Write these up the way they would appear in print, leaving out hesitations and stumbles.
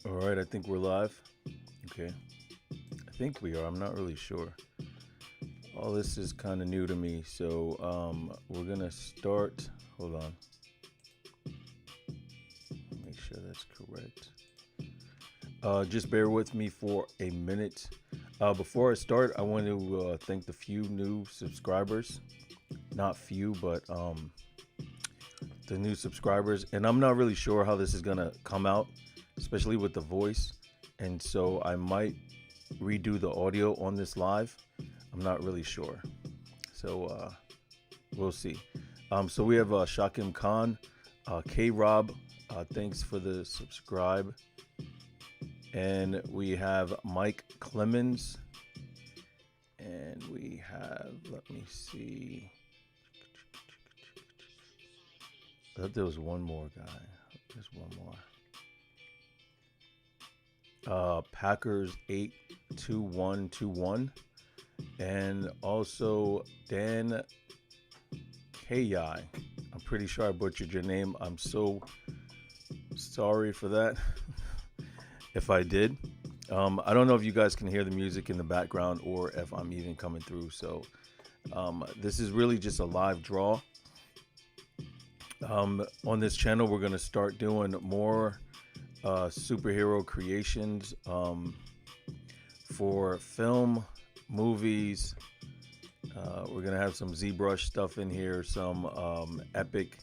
All right, I think we're live. Okay. I think we are. I'm not really sure. All this is kind of new to me, so we're going to start. Hold on. Make sure that's correct. Just bear with me for a minute. Before I start, I want to thank the few new subscribers. Not few, but the new subscribers. And I'm not really sure how this is going to come out, especially with the voice. And so I might redo the audio on this live. I'm not really sure. So we'll see. So we have Shakim Khan, K-Rob. Thanks for the subscribe. And we have Mike Clemens. And we have, let me see. I thought there was one more guy. There's one more. Packers 82121. And also Dan Ki. I'm pretty sure I butchered your name. I'm so sorry for that. If I did. I don't know if you guys can hear the music in the background or if I'm even coming through. So this is really just a live draw. On this channel, we're going to start doing more superhero creations for film, movies. We're going to have some ZBrush stuff in here, some epic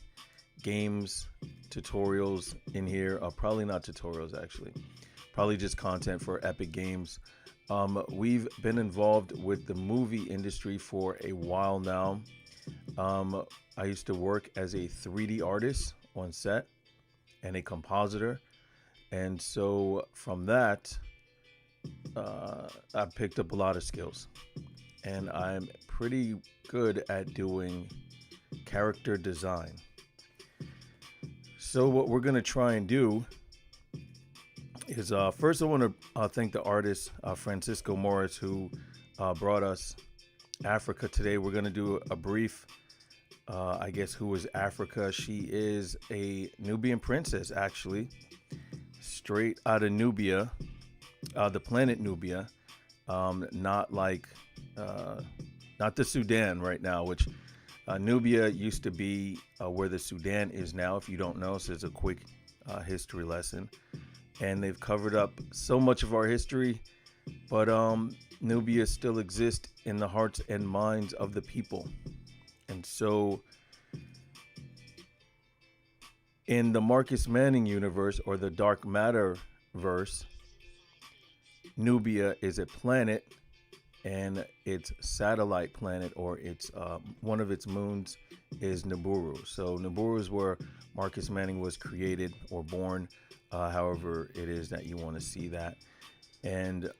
games tutorials in here. Probably not tutorials, actually. Probably just content for epic games. We've been involved with the movie industry for a while now. I used to work as a 3D artist on set and a compositor. And so from that, I picked up a lot of skills. And I'm pretty good at doing character design. So what we're going to try and do is first I want to thank the artist Fransisco Mauriz, who brought us Africa today. We're going to do a brief, I guess, who is Africa. She is a Nubian princess, actually, straight out of Nubia, the planet Nubia, not like, not the Sudan right now, which Nubia used to be where the Sudan is now, if you don't know. So it's a quick history lesson. And they've covered up so much of our history, but Nubia still exists in the hearts and minds of the people. And so in the Marcus Manning universe, or the DarkMatterVerse, Nubia is a planet, and its satellite planet, or its one of its moons, is Nibiru. So Nibiru is where Marcus Manning was created or born. However it is that you want to see that. And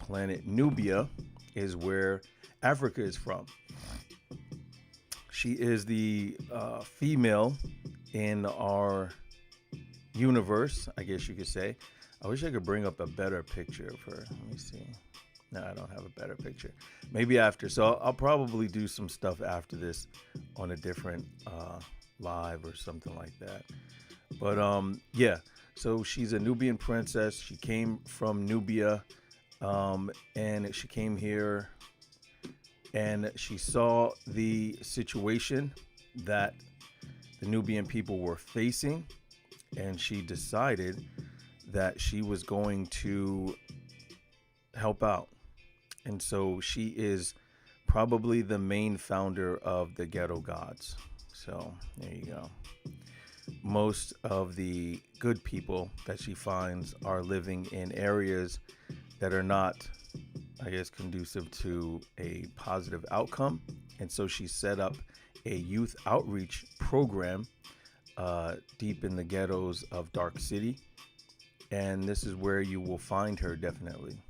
planet Nubia is where Africa is from. She is the female in our universe, I guess you could say. I wish I could bring up a better picture of her. Let me see. No, I don't have a better picture. Maybe after. So I'll probably do some stuff after this on a different live or something like that. But yeah. So she's a Nubian princess. She came from Nubia, and she came here, and she saw the situation that the Nubian people were facing, and she decided that she was going to help out. And so she is probably the main founder of the Ghetto Gods. So there you go. Most of the good people that she finds are living in areas that are not, I guess, conducive to a positive outcome. And so she set up a youth outreach program deep in the ghettos of Dark City. And this is where you will find her, definitely.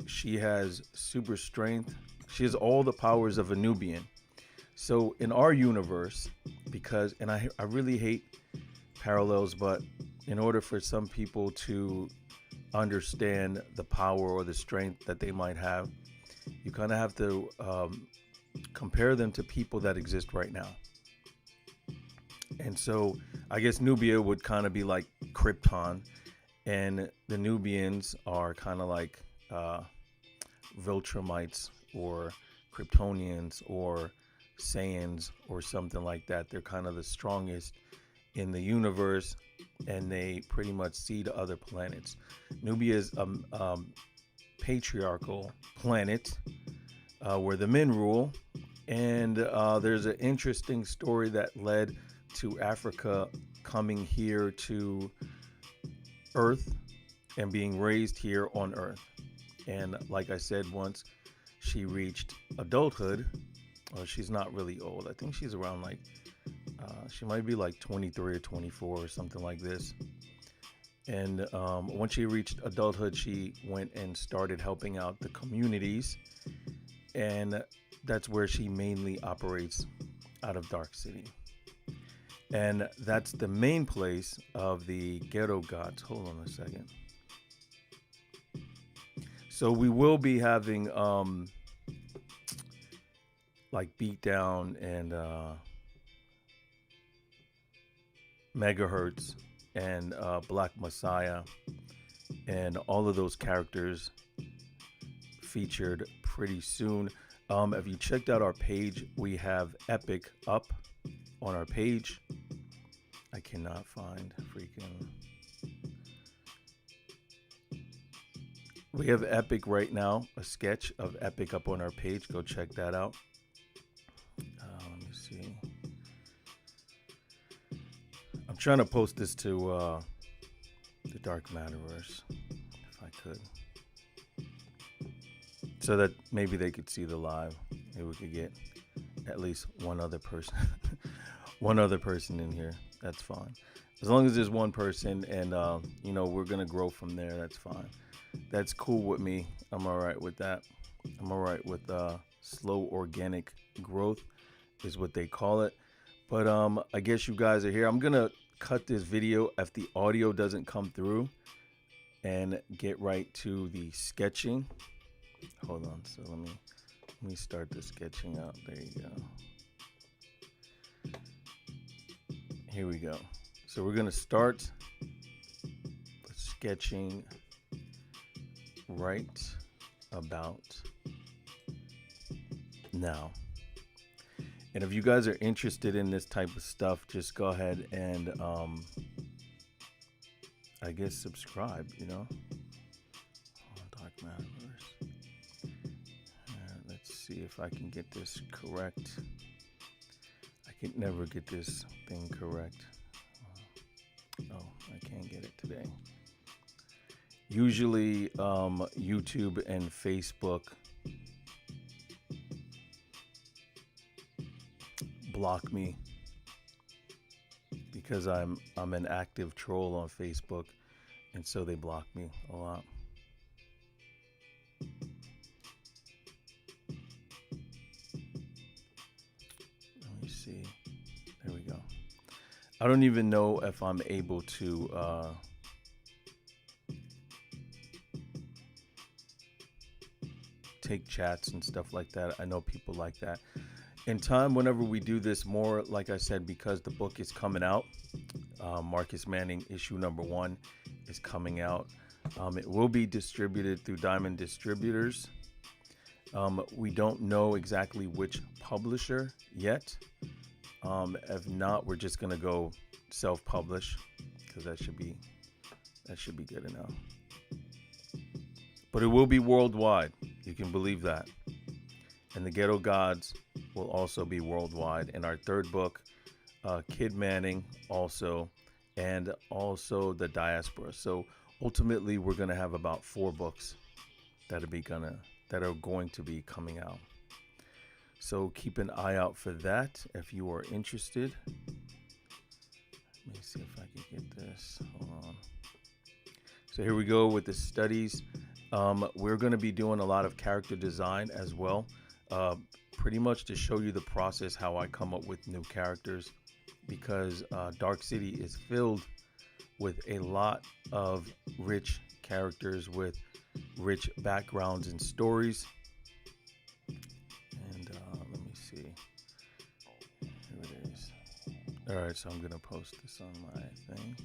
She has super strength. She has all the powers of a Nubian. So in our universe, because, and I really hate parallels, but in order for some people to understand the power or the strength that they might have, you kind of have to compare them to people that exist right now. And so I guess Nubia would kind of be like Krypton, and the Nubians are kind of like Viltrumites or Kryptonians or Saiyans or something like that. They're kind of the strongest in the universe, and they pretty much see to other planets. Nubia is a patriarchal planet where the men rule, and there's an interesting story that led to Africa coming here to Earth and being raised here on Earth. And like I said, once she reached adulthood, or she's not really old. I think she's around like, she might be like 23 or 24 or something like this. And once she reached adulthood, she went and started helping out the communities. And that's where she mainly operates out of Dark City. And that's the main place of the ghetto gods. Hold on a second. So we will be having like Beatdown and Megahertz and Black Messiah and all of those characters featured pretty soon. If you checked out our page, we have Epic up on our page. I cannot find freaking. We have Epic right now, a sketch of Epic up on our page. Go check that out. Let me see. I'm trying to post this to the DarkMatterVerse, if I could, so that maybe they could see the live. Maybe we could get at least one other person, one other person in here. That's fine. As long as there's one person, and you know, we're gonna grow from there. That's fine. That's cool with me. I'm all right with that. I'm all right with slow organic growth, is what they call it. But I guess you guys are here. I'm gonna cut this video if the audio doesn't come through, and get right to the sketching. Hold on. So let me start the sketching out. There you go. Here we go. So we're gonna start the sketching right about now. And if you guys are interested in this type of stuff, just go ahead and I guess subscribe, you know. DarkMatterVerse. Let's see if I can get this correct. I can never get this thing correct. Oh, I can't get it today. Usually YouTube and Facebook block me because I'm an active troll on Facebook, and so they block me a lot. Let me see. There we go. I don't even know if I'm able to take chats and stuff like that. I know people like that. In time, whenever we do this more, like I said, because the book is coming out, Marcus Manning issue #1 is coming out. It will be distributed through Diamond Distributors. We don't know exactly which publisher yet. If not, we're just gonna go self-publish, because that should be good enough. But it will be worldwide. You can believe that. And the Ghetto Gods will also be worldwide. And our third book, Kid Manning, also, and also the Diaspora. So ultimately, we're gonna have about 4 books that are going to be coming out. So keep an eye out for that if you are interested. Let me see if I can get this. Hold on. So here we go with the studies. We're going to be doing a lot of character design as well, pretty much to show you the process, how I come up with new characters, because Dark City is filled with a lot of rich characters with rich backgrounds and stories. And let me see. Here it is. All right, so I'm gonna post this on my thing.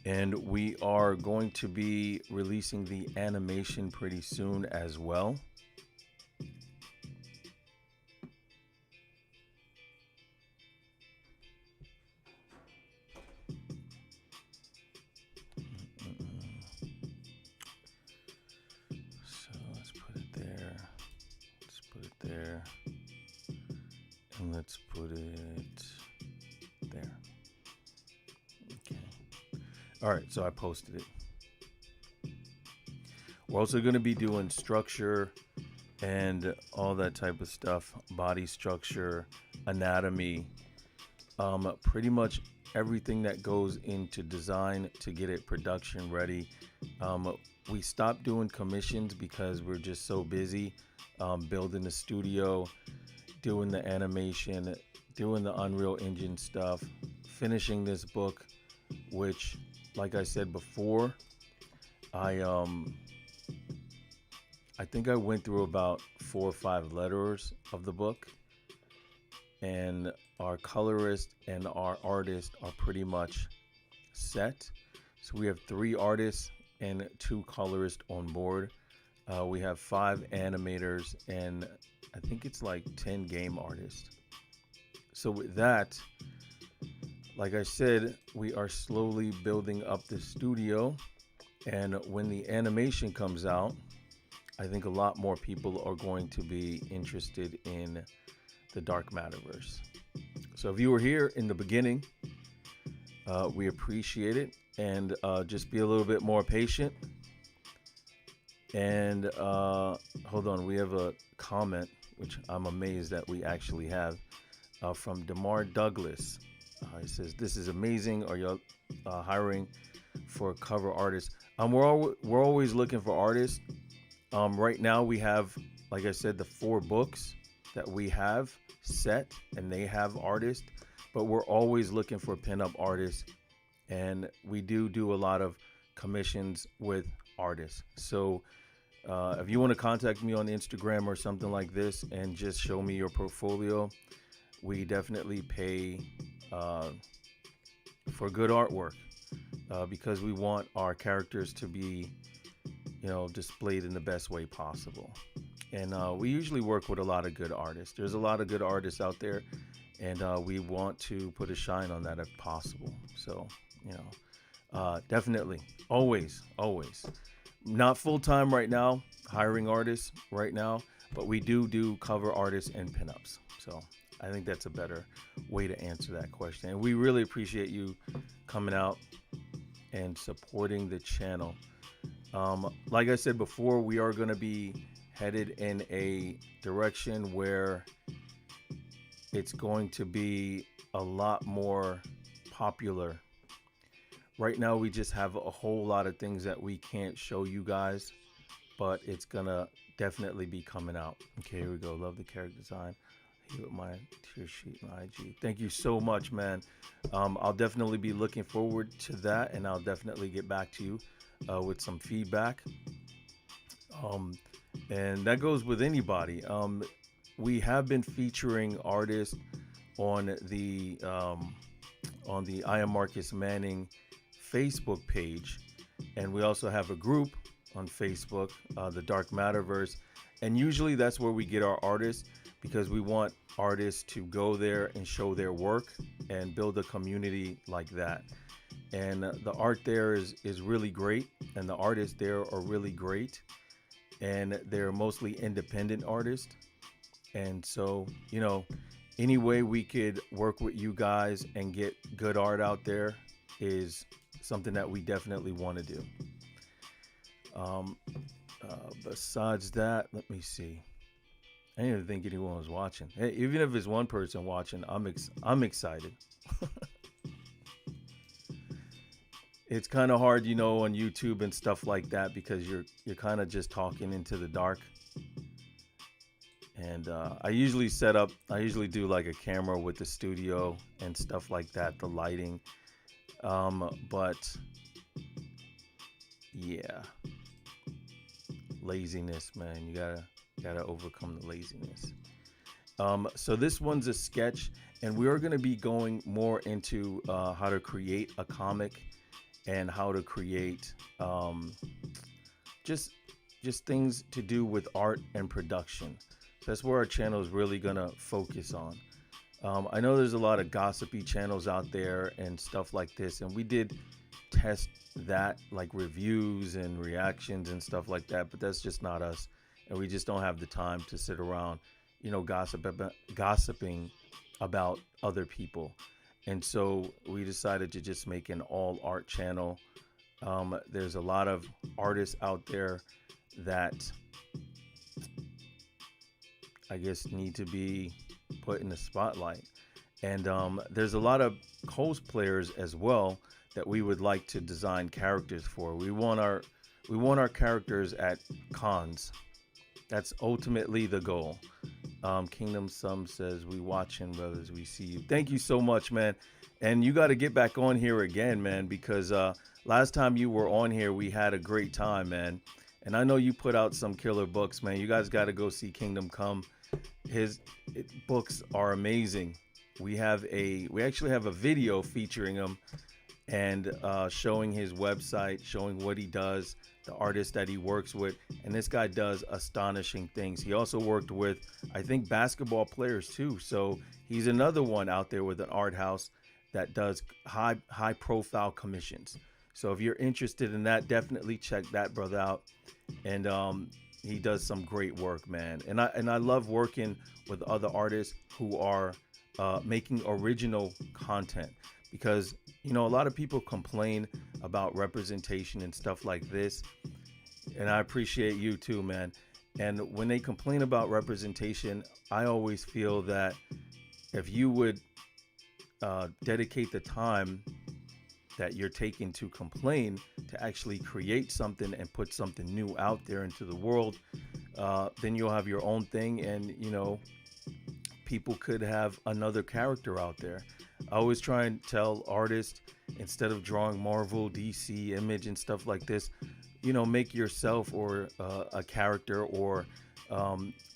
And we are going to be releasing the animation pretty soon as well. So let's put it there. Let's put it there. And let's put it there. Okay. All right, so I posted it. We're also going to be doing structure and all that type of stuff, body structure, anatomy, pretty much everything that goes into design to get it production ready. We stopped doing commissions because we're just so busy building the studio, doing the animation, doing the Unreal Engine stuff, finishing this book, which, like I said before, I think I went through about 4 or 5 letterers of the book, and our colorist and our artist are pretty much set. So we have 3 artists and 2 colorists on board. We have 5 animators and I think it's like 10 game artists. So with that, like I said, we are slowly building up the studio, and when the animation comes out, I think a lot more people are going to be interested in the DarkMatterVerse. So if you were here in the beginning, we appreciate it, and just be a little bit more patient. And hold on, we have a comment, which I'm amazed that we actually have, from Demar Douglas. He says, "This is amazing. Are you hiring for cover artists?" We're always looking for artists. Right now we have, like I said, the 4 books that we have set, and they have artists, but we're always looking for pinup artists, and we do a lot of commissions with artists. So if you want to contact me on Instagram or something like this and just show me your portfolio, we definitely pay for good artwork, because we want our characters to be, displayed in the best way possible. And we usually work with a lot of good artists. There's a lot of good artists out there, and we want to put a shine on that if possible. So, definitely, always. Not full-time right now, hiring artists right now, but we do cover artists and pinups. So I think that's a better way to answer that question. And we really appreciate you coming out and supporting the channel. Like I said before, we are going to be headed in a direction where it's going to be a lot more popular. Right now, we just have a whole lot of things that we can't show you guys, but it's going to definitely be coming out. Okay, here we go. Love the character design. Here with my tier sheet and IG. Thank you so much, man. I'll definitely be looking forward to that, and I'll definitely get back to you with some feedback. And that goes with anybody. We have been featuring artists on the I Am Marcus Manning Facebook page, and we also have a group on Facebook, the DarkMatterVerse, and usually that's where we get our artists, because we want artists to go there and show their work and build a community like that. And the art there is really great, and the artists there are really great, and they're mostly independent artists. And so, any way we could work with you guys and get good art out there is something that we definitely want to do. Besides that, let me see. I didn't even think anyone was watching. Hey, even if it's one person watching, I'm excited. It's kind of hard, on YouTube and stuff like that, because you're kind of just talking into the dark. And I usually do like a camera with the studio and stuff like that, the lighting. But yeah, laziness, man. You gotta overcome the laziness. So this one's a sketch, and we are going to be going more into how to create a comic and how to create just just things to do with art and production. So that's where our channel is really going to focus on. I know there's a lot of gossipy channels out there and stuff like this, and we did test that, like reviews and reactions and stuff like that, but that's just not us, and we just don't have the time to sit around, gossiping about other people. And so we decided to just make an all art channel. There's a lot of artists out there that I guess need to be put in the spotlight. And there's a lot of cosplayers as well that we would like to design characters for. We want our characters at cons. That's ultimately the goal. Kingdom Sum says, "We watching, brothers. We see you." Thank you so much, man. And you got to get back on here again, man, because last time you were on here, we had a great time, man. And I know you put out some killer books, man. You guys got to go see Kingdom Come. His books are amazing. We actually have a video featuring him and showing his website, showing what he does, the artist that he works with. And this guy does astonishing things. He also worked with, I think, basketball players too. So he's another one out there with an art house that does high profile commissions. So if you're interested in that, definitely check that brother out. And he does some great work, man. And I love working with other artists who are making original content, because a lot of people complain about representation and stuff like this, and I appreciate you too, man. And when they complain about representation, I always feel that if you would dedicate the time that you're taking to complain to actually create something and put something new out there into the world, then you'll have your own thing, and people could have another character out there. I always try and tell artists, instead of drawing Marvel, DC, Image, and stuff like this, make yourself or a character, or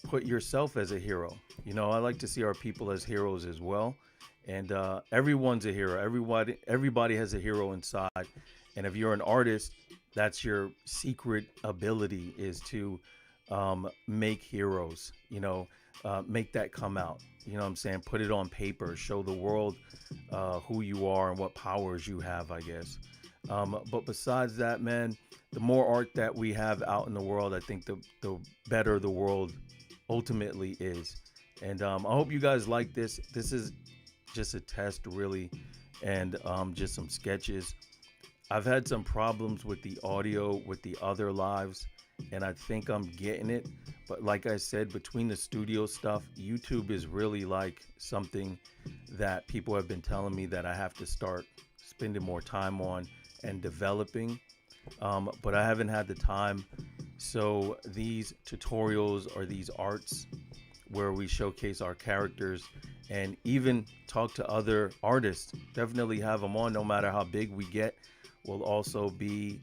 put yourself as a hero. I like to see our people as heroes as well. And everyone's a hero. Everybody has a hero inside. And if you're an artist, that's your secret ability, is to make heroes, make that come out. You know what I'm saying? Put it on paper, show the world who you are and what powers you have, I guess. But besides that, man, the more art that we have out in the world, I think the better the world ultimately is. And I hope you guys like this. This is just a test, really, and just some sketches. I've had some problems with the audio with the other lives, and I think I'm getting it. But like I said, between the studio stuff, YouTube is really like something that people have been telling me that I have to start spending more time on and developing. But I haven't had the time. So these tutorials or these arts where we showcase our characters and even talk to other artists, definitely have them on, no matter how big we get. Will also be,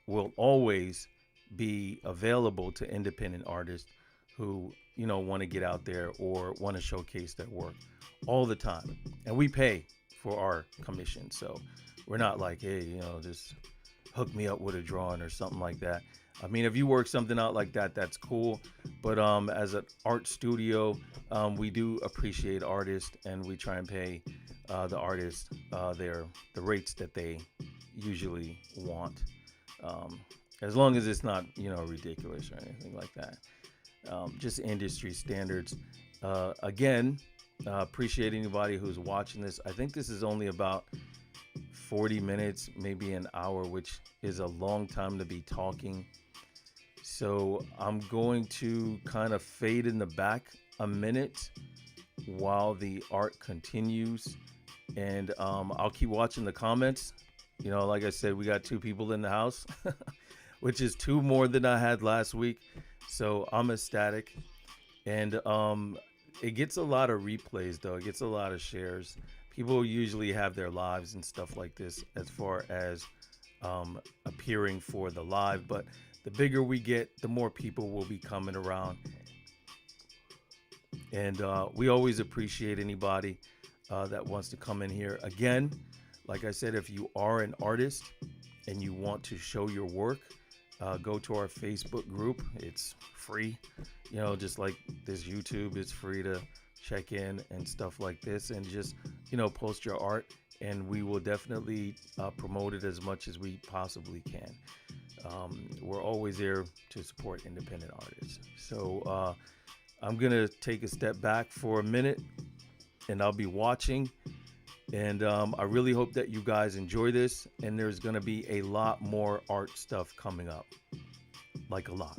will always be available to independent artists who want to get out there or want to showcase their work all the time. And we pay for our commission, so we're not like, hey, just hook me up with a drawing or something like that. I mean, if you work something out like that, that's cool. But as an art studio, we do appreciate artists, and we try and pay the artists the rates that they usually want, as long as it's not ridiculous or anything like that. Just industry standards. Again, appreciate anybody who's watching this. I think this is only about 40 minutes, maybe an hour, which is a long time to be talking. So I'm going to kind of fade in the back a minute while the art continues, and I'll keep watching the comments. Like I said, we got 2 people in the house, which is 2 more than I had last week. So I'm ecstatic. And it gets a lot of replays, though. It gets a lot of shares. people usually have their lives and stuff like this as far as appearing for the live. But the bigger we get, the more people will be coming around. And we always appreciate anybody that wants to come in here. Again, like I said, if you are an artist and you want to show your work, go to our Facebook group. It's free, you know, just like this YouTube, it's free to check in and stuff like this, and just, you know, post your art, and we will definitely promote it as much as we possibly can. We're always there to support independent artists. So I'm gonna take a step back for a minute, and I'll be watching. And I really hope that you guys enjoy this. And there's gonna be a lot more art stuff coming up, like a lot.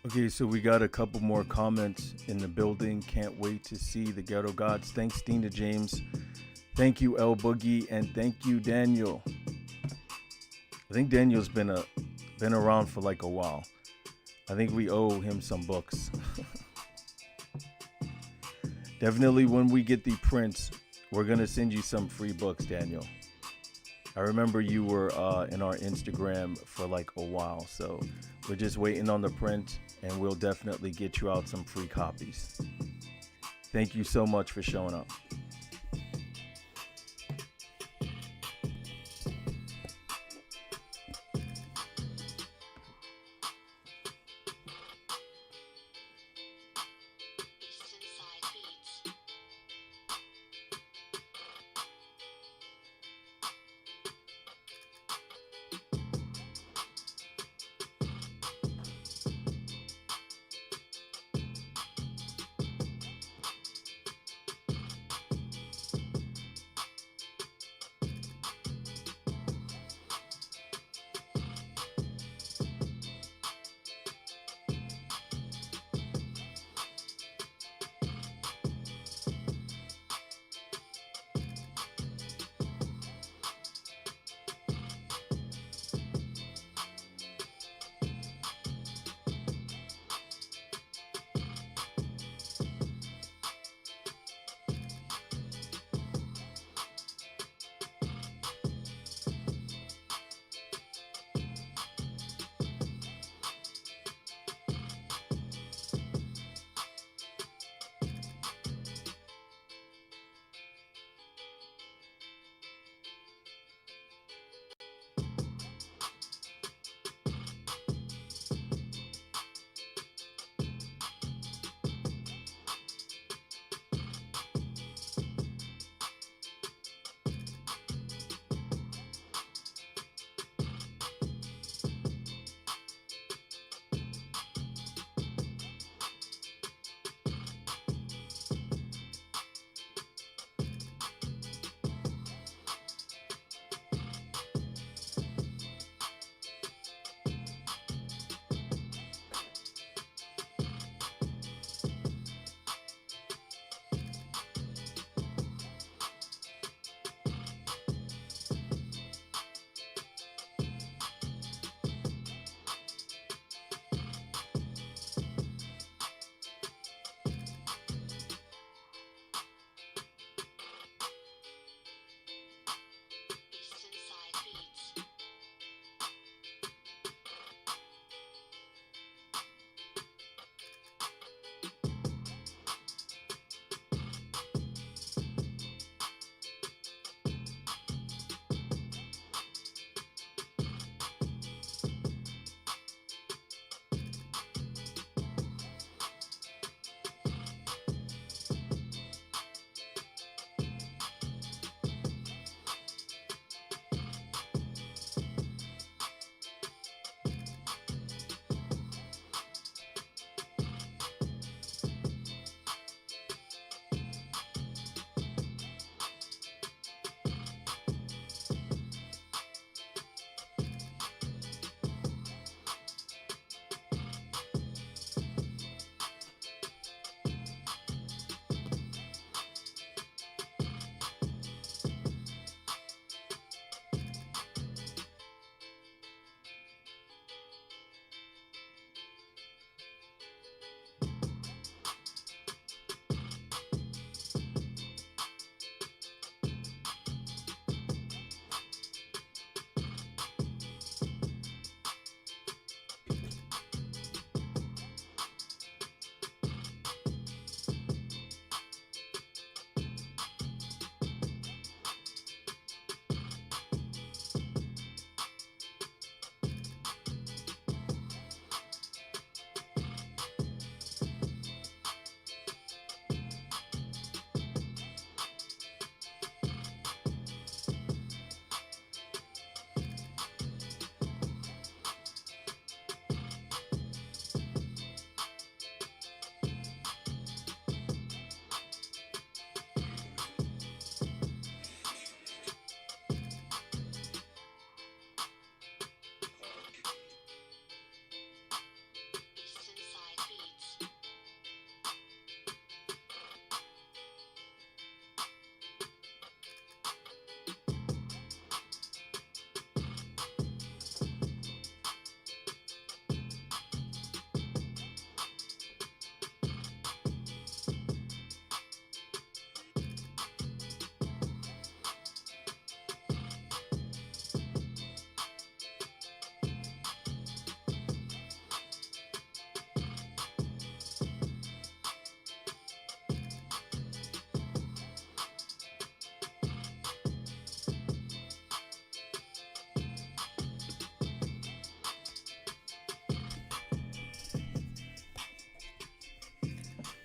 Okay, so we got a couple more comments in the building. Can't wait to see the Ghetto Gods. Thanks, Dina James. Thank you, El Boogie, and thank you, Daniel. I think Daniel's been around for like a while. I think we owe him some books. Definitely, when we get the prints, we're gonna send you some free books, Daniel. I remember you were in our Instagram for like a while, so we're just waiting on the print, and we'll definitely get you out some free copies. Thank you so much for showing up.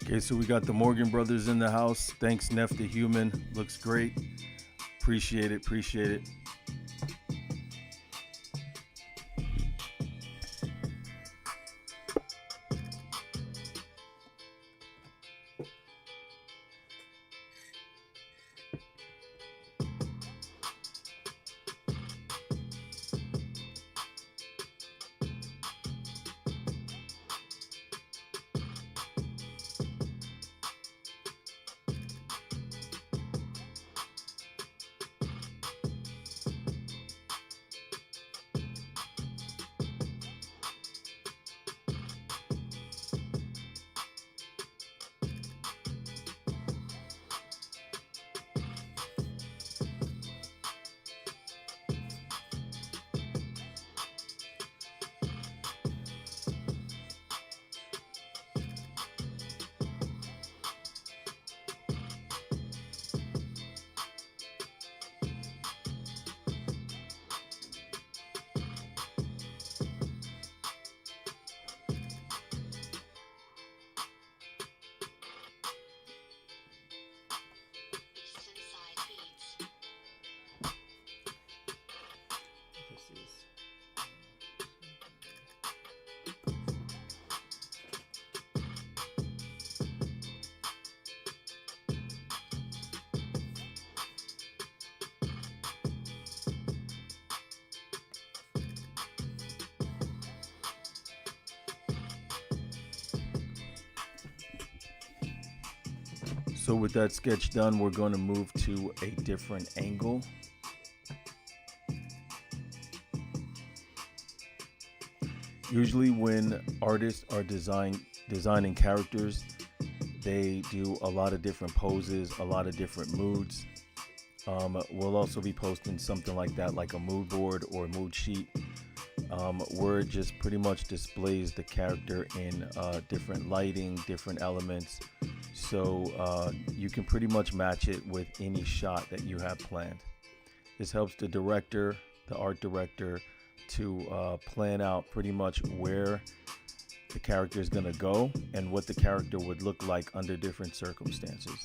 Okay, so we got the Morgan brothers in the house. Thanks, Neff the Human. Looks great. Appreciate it. Appreciate it. So with that sketch done, we're going to move to a different angle. Usually when artists are designing characters, they do a lot of different poses, a lot of different moods. We'll also be posting something like that, like a mood board or a mood sheet, where it just pretty much displays the character in different lighting, different elements. So you can pretty much match it with any shot that you have planned. This helps the director, the art director, to plan out pretty much where the character is going to go and what the character would look like under different circumstances.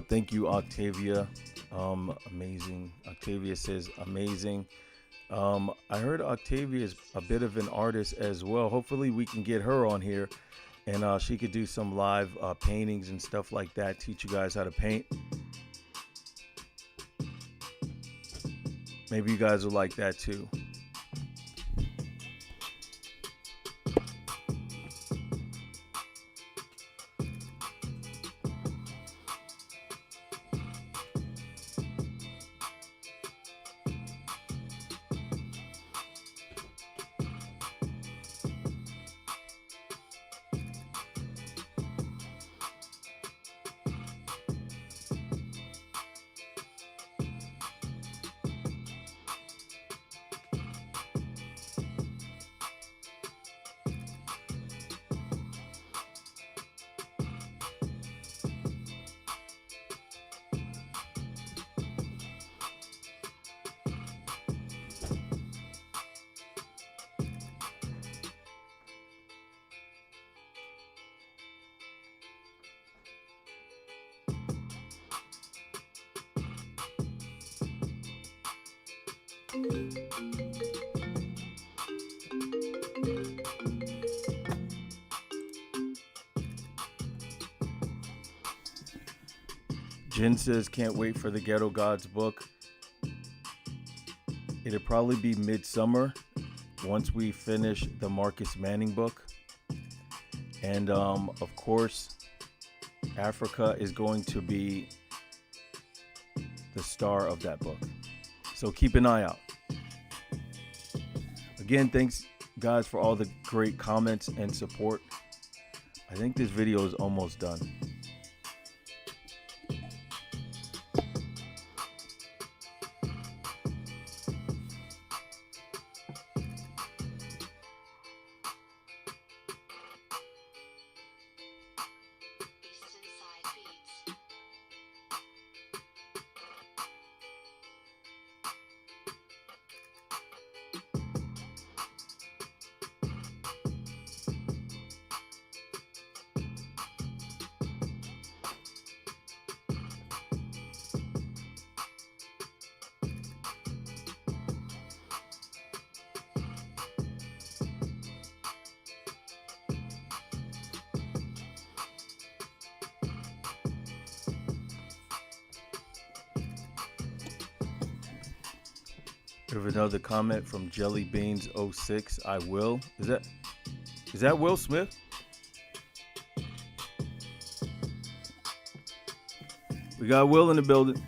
Thank you, Octavia. Amazing. Octavia says amazing. I heard Octavia is a bit of an artist as well. Hopefully we can get her on here and she could do some live paintings and stuff like that, teach you guys how to paint. Maybe you guys will like that too. Jen says, can't wait for the Ghetto Gods book. It'll probably be midsummer once we finish the Marcus Manning book. And of course, Africa is going to be the star of that book. So keep an eye out. Again, thanks guys for all the great comments and support. I think this video is almost done. We have another comment from Jellybeans06. I will. Is that Will Smith? We got Will in the building.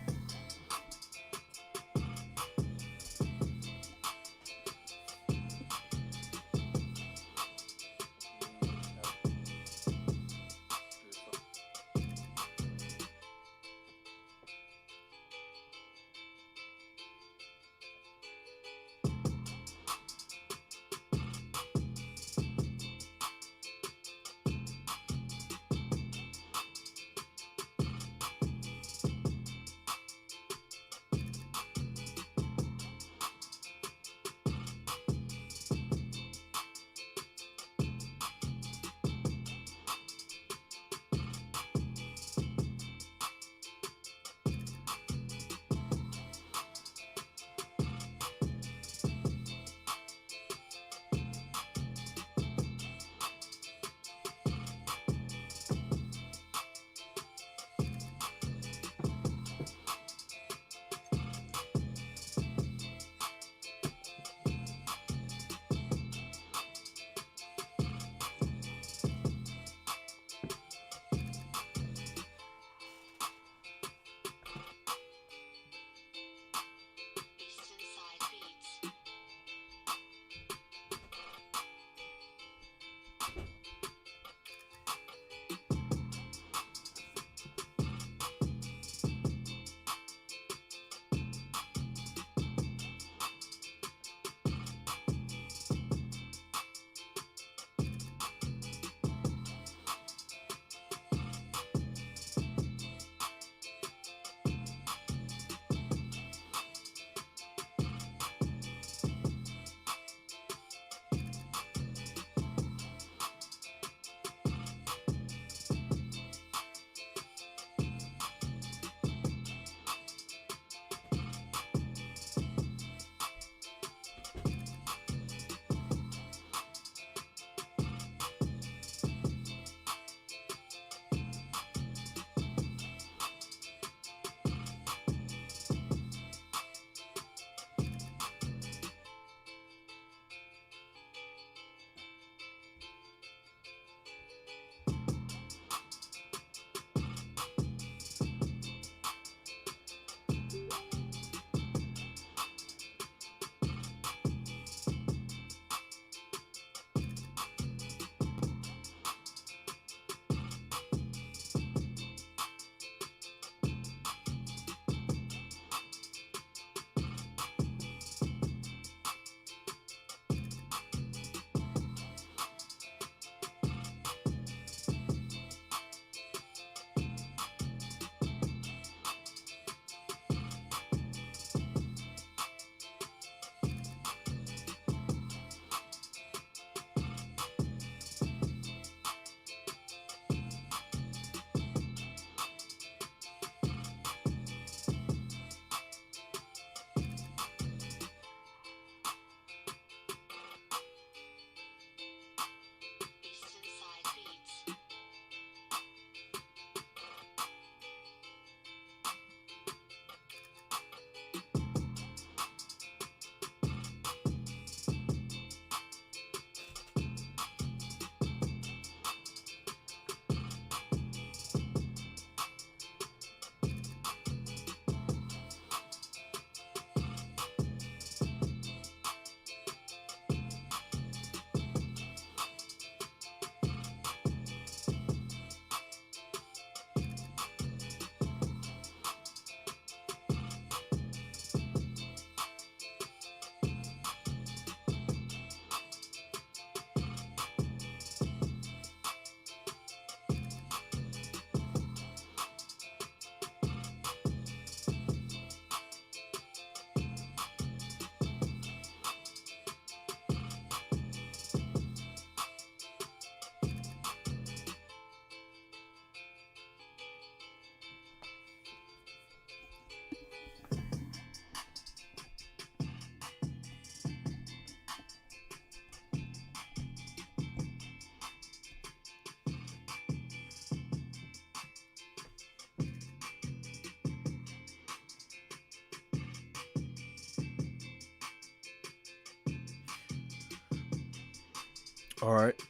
All right.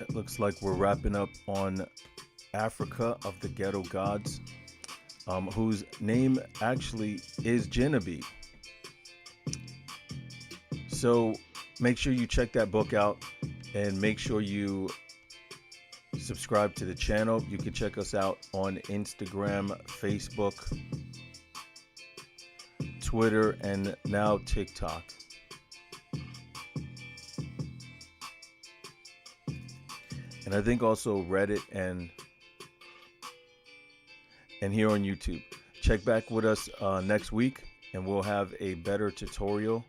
It looks like we're wrapping up on Africa of the Ghetto Gods, whose name actually is Genevieve. So make sure you check that book out and make sure you subscribe to the channel. You can check us out on Instagram, Facebook, Twitter, and now TikTok. And I think also Reddit and here on YouTube. Check back with us next week, and we'll have a better tutorial.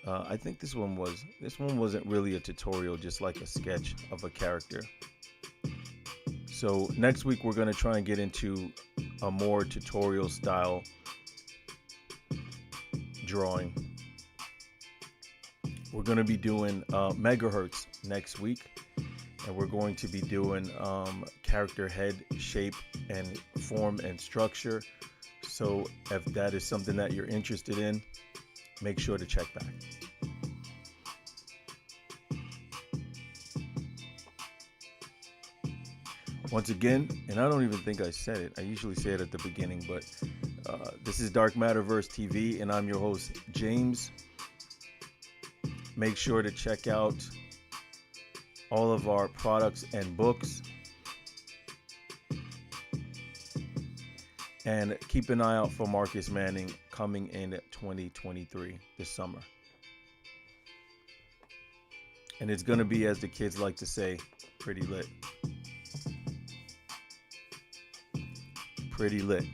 I think this one wasn't really a tutorial, just like a sketch of a character. So next week we're going to try and get into a more tutorial style drawing. We're going to be doing megahertz next week, and we're going to be doing character head shape and form and structure. So if that is something that you're interested in, make sure to check back. Once again, and I don't even think I said it, I usually say it at the beginning, but this is DarkMatterVerse TV, and I'm your host, James. Make sure to check out all of our products and books, and keep an eye out for Marcus Manning coming in 2023 this summer. And it's going to be, as the kids like to say, pretty lit. Pretty lit.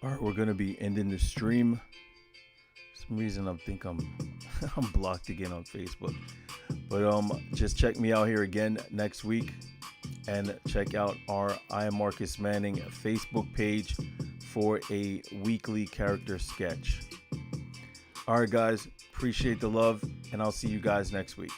All right, we're gonna be ending the stream. For some reason I think I'm blocked again on Facebook. But just check me out here again next week, and check out our I Am Marcus Manning Facebook page for a weekly character sketch. All right, guys, appreciate the love, and I'll see you guys next week.